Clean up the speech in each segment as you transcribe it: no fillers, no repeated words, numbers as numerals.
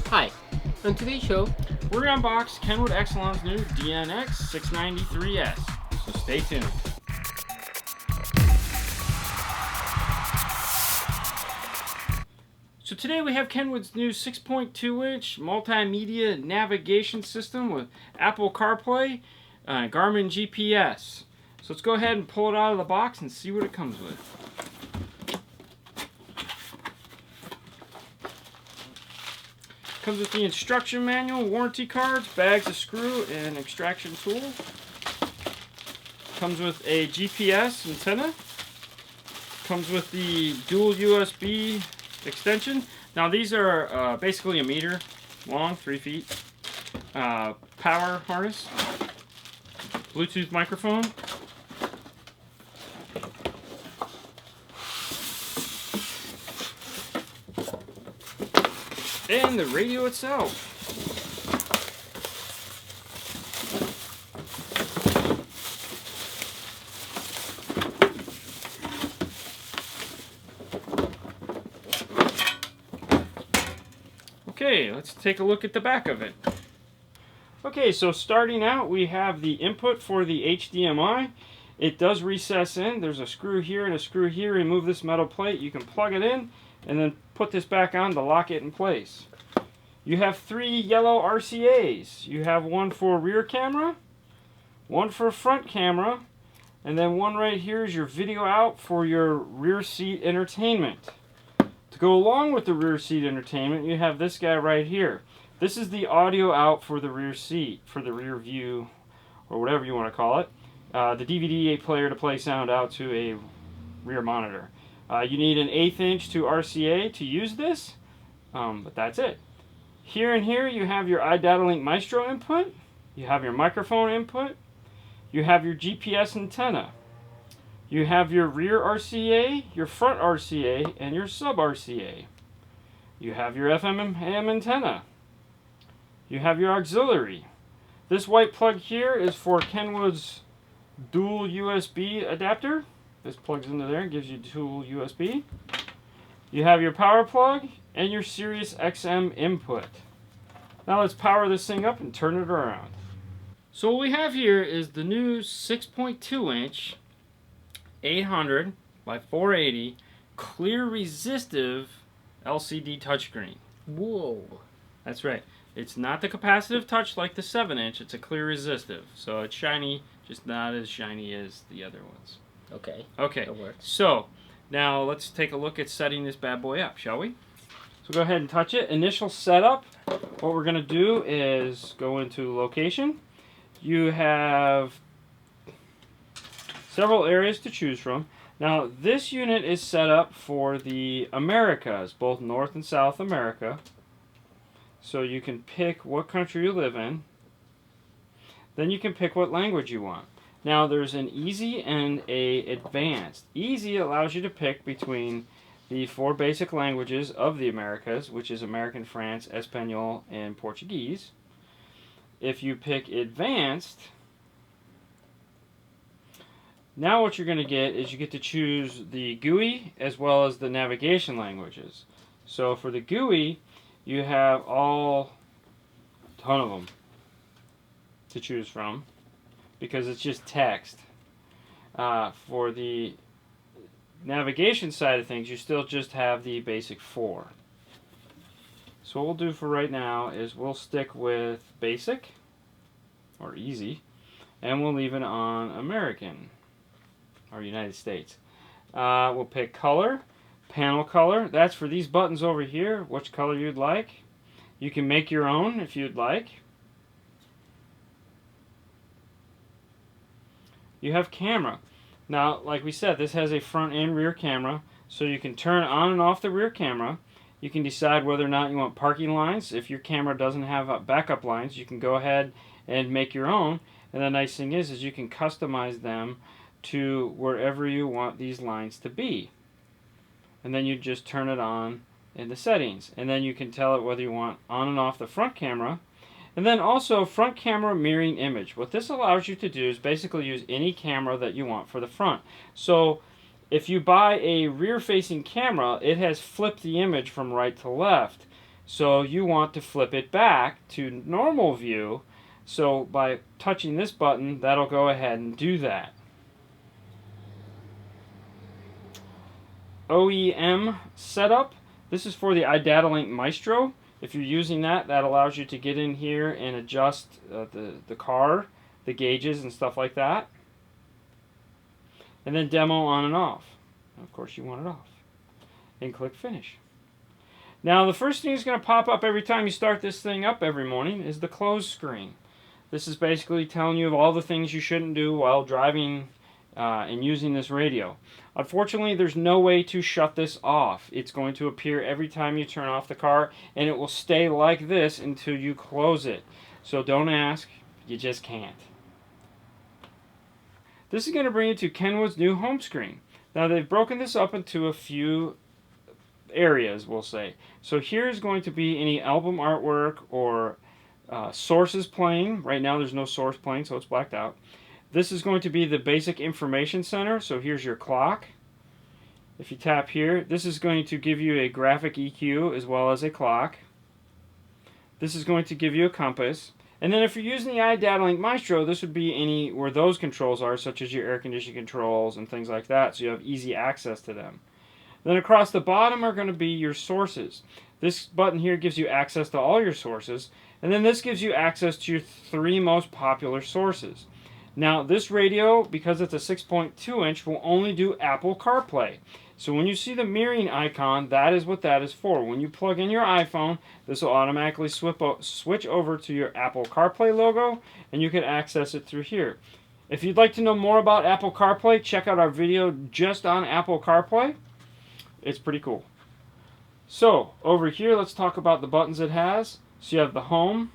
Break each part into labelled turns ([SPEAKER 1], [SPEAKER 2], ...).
[SPEAKER 1] Hi, on today's show,
[SPEAKER 2] we're going to unbox Kenwood Excelon's new DNX693s, so stay tuned. So today we have Kenwood's new 6.2-inch multimedia navigation system with Apple CarPlay, Garmin GPS. So let's go ahead and pull it out of the box and see what it comes with. Comes with the instruction manual, warranty cards, bags of screw, and extraction tool. Comes with a GPS antenna. Comes with the dual USB extension. Now these are basically 1 meter long, 3 feet. Power harness, Bluetooth microphone, and the radio itself. Okay, let's take a look at the back of it. Okay, so starting out, we have the input for the HDMI. It does recess in. There's a screw here and a screw here. Remove this metal plate. You can plug it in and then put this back on to lock it in place. You have 3 yellow RCAs. You have one for rear camera, one for front camera, and then one right here is your video out for your rear seat entertainment. To go along with the rear seat entertainment, you have this guy right here. This is the audio out for the rear seat, for the rear view, or whatever you want to call it. The DVD player to play sound out to a rear monitor. You need an 1/8 inch to RCA to use this, but that's it. Here and here you have your iDataLink Maestro input, you have your microphone input, you have your GPS antenna. You have your rear RCA, your front RCA, and your sub RCA. You have your FM and AM antenna. You have your auxiliary. This white plug here is for Kenwood's dual USB adapter. This plugs into there and gives you dual USB. You have your power plug and your Sirius Xm input. Now let's power this thing up and turn it around. So what we have here is the new 6.2-inch 800 by 480 clear resistive LCD touchscreen.
[SPEAKER 1] whoa.
[SPEAKER 2] That's right. It's not the capacitive touch like the 7-inch. It's a clear resistive. So it's shiny, just not as shiny as the other ones.
[SPEAKER 1] Okay.
[SPEAKER 2] Okay.
[SPEAKER 1] That works.
[SPEAKER 2] So now let's take a look at setting this bad boy up, shall we? So go ahead and touch it. Initial setup. What we're going to do is go into location. You have several areas to choose from. Now this unit is set up for the Americas, both North and South America. So you can pick what country you live in. Then you can pick what language you want. Now there's an easy and a advanced. Easy allows you to pick between the 4 basic languages of the Americas, which is American, France, Espanol, and Portuguese. If you pick advanced, now what you're going to get is you get to choose the GUI as well as the navigation languages. So for the GUI, you have a ton of them to choose from because it's just text. For the navigation side of things, you still just have the basic 4. So what we'll do for right now is we'll stick with basic or easy, and we'll leave it on American or United States. We'll pick color, panel color. That's for these buttons over here, which color you'd like. You can make your own if you'd like. You have camera. Now, like we said, this has a front and rear camera, so you can turn on and off the rear camera. You can decide whether or not you want parking lines. If your camera doesn't have backup lines, you can go ahead and make your own. And the nice thing is you can customize them to wherever you want these lines to be. And then you just turn it on in the settings. And then you can tell it whether you want on and off the front camera. And then also front camera mirroring image. What this allows you to do is basically use any camera that you want for the front. So if you buy a rear facing camera, it has flipped the image from right to left So you want to flip it back to normal view. So by touching this button, that'll go ahead and do that. OEM setup. This is for the iDataLink Maestro. If you're using that, that allows you to get in here and adjust the car, the gauges and stuff like that. And then demo on and off. Of course you want it off. And click finish. Now the first thing that's going to pop up every time you start this thing up every morning is the close screen. This is basically telling you of all the things you shouldn't do while driving and using this radio. Unfortunately, there's no way to shut this off. It's going to appear every time you turn off the car, and it will stay like this until you close it. So don't ask, you just can't. This is going to bring you to Kenwood's new home screen. Now they've broken this up into a few areas, we'll say. So here's going to be any album artwork or sources playing. Right now there's no source playing, so it's blacked out. This is going to be the basic information center. So here's your clock. If you tap here, this is going to give you a graphic EQ as well as a clock. This is going to give you a compass. And then if you're using the iDataLink Maestro, this would be any where those controls are, such as your air conditioning controls and things like that, so you have easy access to them. Then across the bottom are going to be your sources. This button here gives you access to all your sources, and then this gives you access to your 3 most popular sources. Now this radio, because it's a 6.2 inch, will only do Apple CarPlay. So when you see the mirroring icon, that is what that is for. When you plug in your iPhone, this will automatically switch over to your Apple CarPlay logo, and you can access it through here. If you'd like to know more about Apple CarPlay, check out our video just on Apple CarPlay. It's pretty cool. So over here, let's talk about the buttons it has. So you have the home,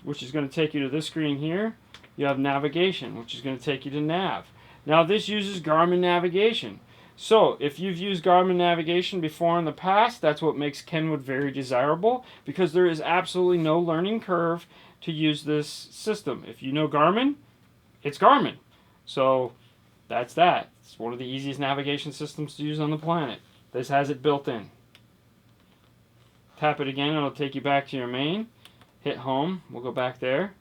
[SPEAKER 2] which is going to take you to this screen here. You have navigation, which is going to take you to nav. Now this uses Garmin Navigation. So if you've used Garmin Navigation before in the past, that's what makes Kenwood very desirable, because there is absolutely no learning curve to use this system. If you know Garmin, it's Garmin. So that's that. It's one of the easiest navigation systems to use on the planet. This has it built in. Tap it again, it'll take you back to your main. Hit home, we'll go back there.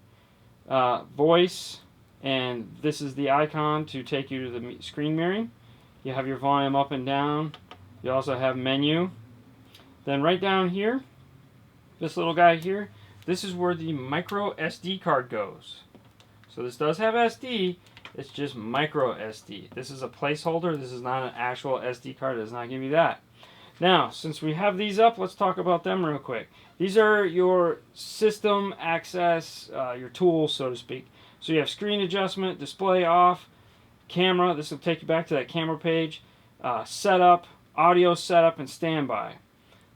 [SPEAKER 2] Voice, and this is the icon to take you to the screen mirroring. You have your volume up and down. You also have menu. Then right down here, this little guy here, this is where the micro SD card goes. So this does have SD, it's just micro SD. This is a placeholder, this is not an actual SD card, it does not give you that. Now, since we have these up, let's talk about them real quick. These are your system access, your tools, so to speak. So you have screen adjustment, display off, camera. This will take you back to that camera page. Setup, audio setup, and standby.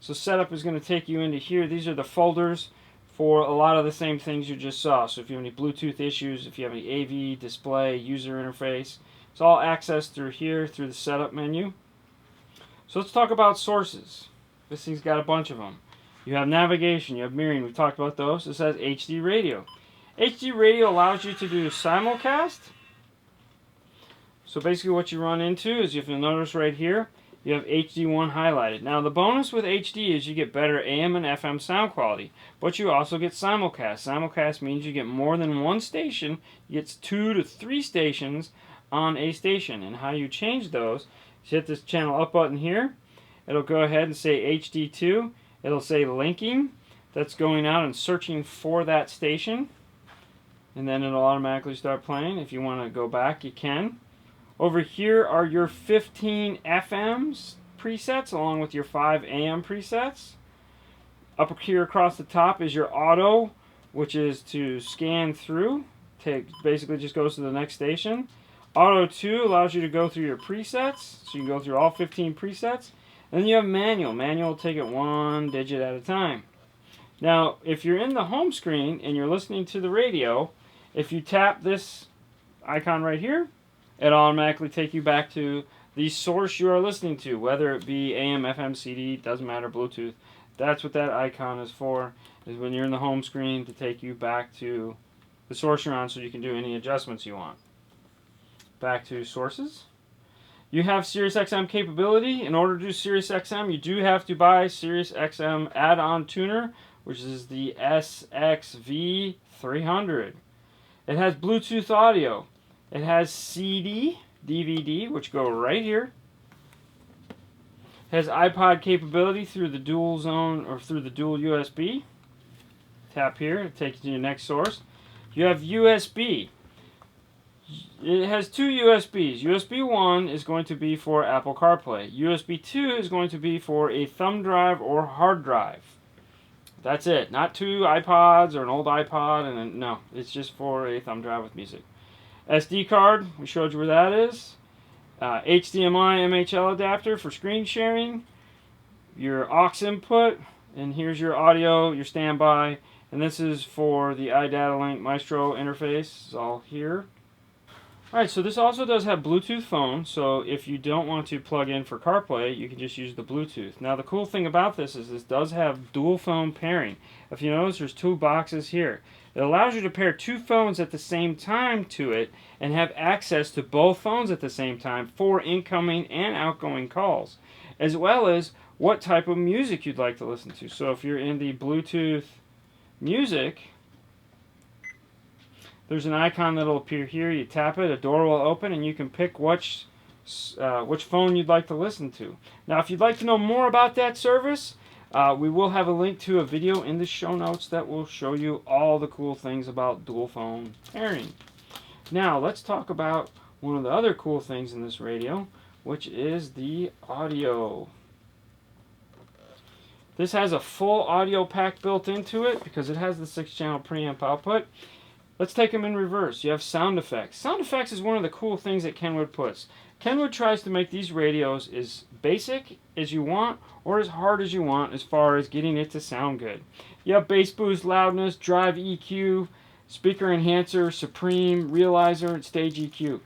[SPEAKER 2] So setup is going to take you into here. These are the folders for a lot of the same things you just saw. So if you have any Bluetooth issues, if you have any AV, display, user interface, it's all accessed through here, through the setup menu. So let's talk about sources. This thing's got a bunch of them. You have navigation, you have mirroring, we've talked about those. This has HD radio. HD radio allows you to do simulcast. So basically what you run into is, if you'll notice right here, you have HD1 highlighted. Now the bonus with HD is you get better AM and FM sound quality, but you also get simulcast. Simulcast means you get more than one station. You get 2 to 3 stations on a station. And how you change those, you hit this channel up button here. It'll go ahead and say HD2. It'll say linking. That's going out and searching for that station. And then it'll automatically start playing. If you want to go back, you can. Over here are your 15 FMs presets along with your 5 AM presets. Up here across the top is your auto, which is to scan through. Basically just goes to the next station. Auto 2 allows you to go through your presets, so you can go through all 15 presets. And then you have manual. Manual will take it 1 digit at a time. Now, if you're in the home screen and you're listening to the radio, if you tap this icon right here, it'll automatically take you back to the source you are listening to, whether it be AM, FM, CD, doesn't matter, Bluetooth. That's what that icon is for, is when you're in the home screen to take you back to the source you're on so you can do any adjustments you want. Back to sources. You have Sirius Xm capability. In order to do Sirius Xm, you do have to buy Sirius Xm add-on tuner, which is the SXV300. It has Bluetooth audio. It has CD, DVD, which go right here. It has iPod capability through the dual zone or through the dual USB. Tap here, it takes you to your next source. You have USB. It has two USBs. USB 1 is going to be for Apple CarPlay. USB 2 is going to be for a thumb drive or hard drive. That's it. Not two iPods or an old iPod. No, it's just for a thumb drive with music. SD card, we showed you where that is. HDMI MHL adapter for screen sharing. Your aux input. And here's your audio, your standby. And this is for the iDataLink Maestro interface. It's all here. Alright, so this also does have Bluetooth phone, so if you don't want to plug in for CarPlay, you can just use the Bluetooth. Now the cool thing about this is this does have dual phone pairing. If you notice, there's two boxes here. It allows you to pair two phones at the same time to it and have access to both phones at the same time for incoming and outgoing calls, as well as what type of music you'd like to listen to. So if you're in the Bluetooth music, there's an icon that'll appear here. You tap it, a door will open, and you can pick which phone you'd like to listen to. Now, if you'd like to know more about that service, we will have a link to a video in the show notes that will show you all the cool things about dual phone pairing. Now, let's talk about one of the other cool things in this radio, which is the audio. This has a full audio pack built into it because it has the 6-channel preamp output. Let's take them in reverse. You have sound effects. Sound effects is one of the cool things that Kenwood puts. Kenwood tries to make these radios as basic as you want or as hard as you want as far as getting it to sound good. You have bass boost, loudness, drive EQ, speaker enhancer, supreme, realizer, and stage EQ.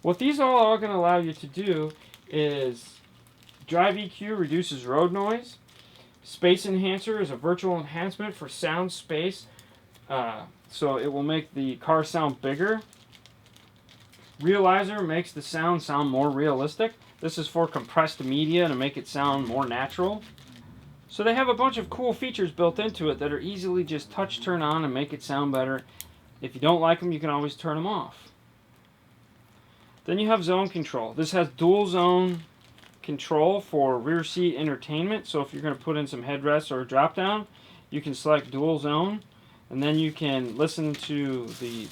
[SPEAKER 2] What these are all going to allow you to do is drive EQ reduces road noise. Space enhancer is a virtual enhancement for sound space. So it will make the car sound bigger. Realizer makes the sound more realistic. This is for compressed media to make it sound more natural. So they have a bunch of cool features built into it that are easily just touch turn on and make it sound better. If you don't like them, you can always turn them off. Then you have zone control. This has dual zone control for rear seat entertainment. So if you're going to put in some headrests or a drop down, you can select dual zone. And then you can listen to you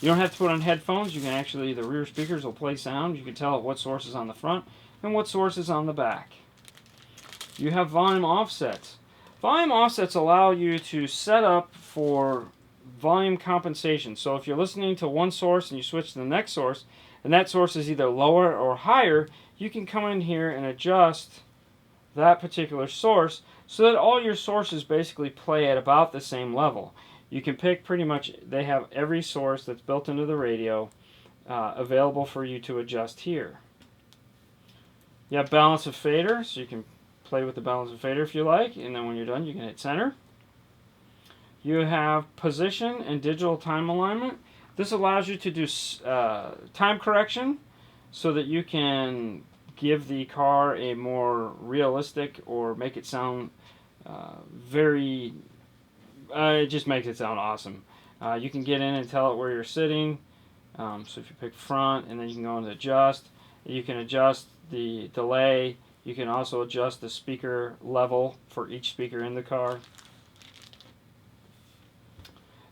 [SPEAKER 2] don't have to put on headphones. You can actually, the rear speakers will play sound. You can tell what source is on the front and what source is on the back. You have volume offsets. Volume offsets allow you to set up for volume compensation. So if you're listening to one source and you switch to the next source, and that source is either lower or higher, you can come in here and adjust that particular source so that all your sources basically play at about the same level. You can pick pretty much, they have every source that's built into the radio available for you to adjust here. You have balance of fader, so you can play with the balance of fader if you like, and then when you're done you can hit center. You have position and digital time alignment. This allows you to do time correction so that you can give the car a more realistic or make it sound it just makes it sound awesome. You can get in and tell it where you're sitting. So if you pick front, and then you can go into adjust. You can adjust the delay. You can also adjust the speaker level for each speaker in the car.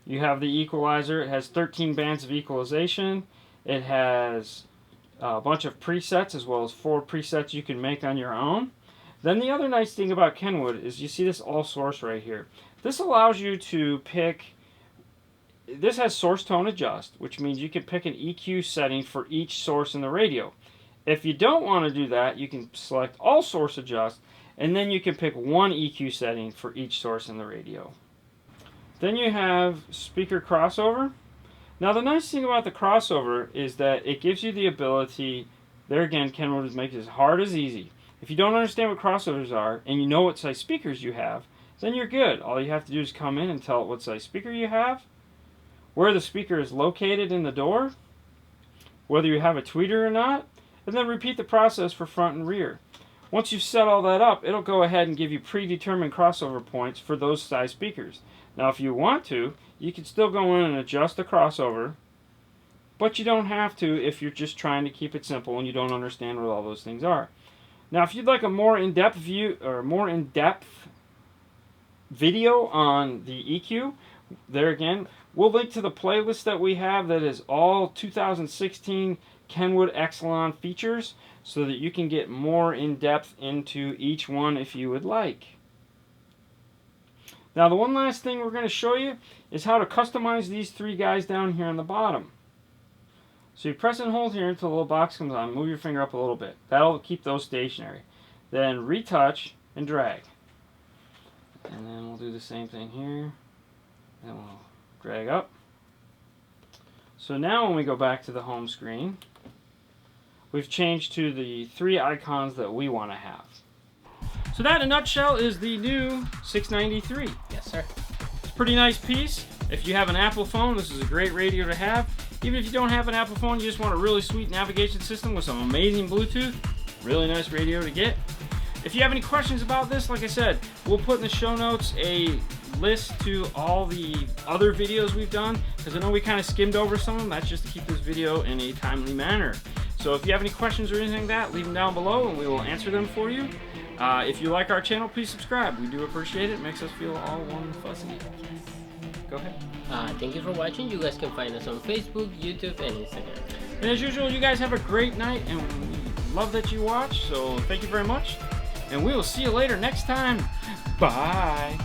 [SPEAKER 2] You have the equalizer. It has 13 bands of equalization. It has a bunch of presets as well as 4 presets you can make on your own. Then the other nice thing about Kenwood is you see this all source right here. This allows you to pick, this has source tone adjust, which means you can pick an EQ setting for each source in the radio. If you don't want to do that, you can select all source adjust, and then you can pick one EQ setting for each source in the radio. Then you have speaker crossover. Now the nice thing about the crossover is that it gives you the ability, there again Kenwood is making it as hard as easy. If you don't understand what crossovers are and you know what size speakers you have, then you're good. All you have to do is come in and tell it what size speaker you have, where the speaker is located in the door, whether you have a tweeter or not, and then repeat the process for front and rear. Once you've set all that up, it'll go ahead and give you predetermined crossover points for those size speakers. Now if you want to, you can still go in and adjust the crossover, but you don't have to if you're just trying to keep it simple and you don't understand what all those things are. Now if you'd like a more in-depth view or more in-depth video on the EQ, there again, we'll link to the playlist that we have that is all 2016 Kenwood Excelon features so that you can get more in-depth into each one if you would like. Now the one last thing we're going to show you is how to customize these three guys down here on the bottom. So you press and hold here until the little box comes on. Move your finger up a little bit. That'll keep those stationary. Then retouch and drag. And then we'll do the same thing here. Then we'll drag up. So now when we go back to the home screen, we've changed to the three icons that we want to have. So that in a nutshell is the new 693.
[SPEAKER 1] Yes, sir.
[SPEAKER 2] It's a pretty nice piece. If you have an Apple phone, this is a great radio to have. Even if you don't have an Apple phone, you just want a really sweet navigation system with some amazing Bluetooth, really nice radio to get. If you have any questions about this, like I said, we'll put in the show notes a list to all the other videos we've done, because I know we kind of skimmed over some of them. That's just to keep this video in a timely manner. So if you have any questions or anything like that, leave them down below and we will answer them for you. If you like our channel, please subscribe. We do appreciate it. It makes us feel all warm and fuzzy. Go ahead.
[SPEAKER 1] Thank you for watching. You guys can find us on Facebook, YouTube, and Instagram.
[SPEAKER 2] And as usual, you guys have a great night, and we love that you watch. So thank you very much, and we will see you later next time. Bye.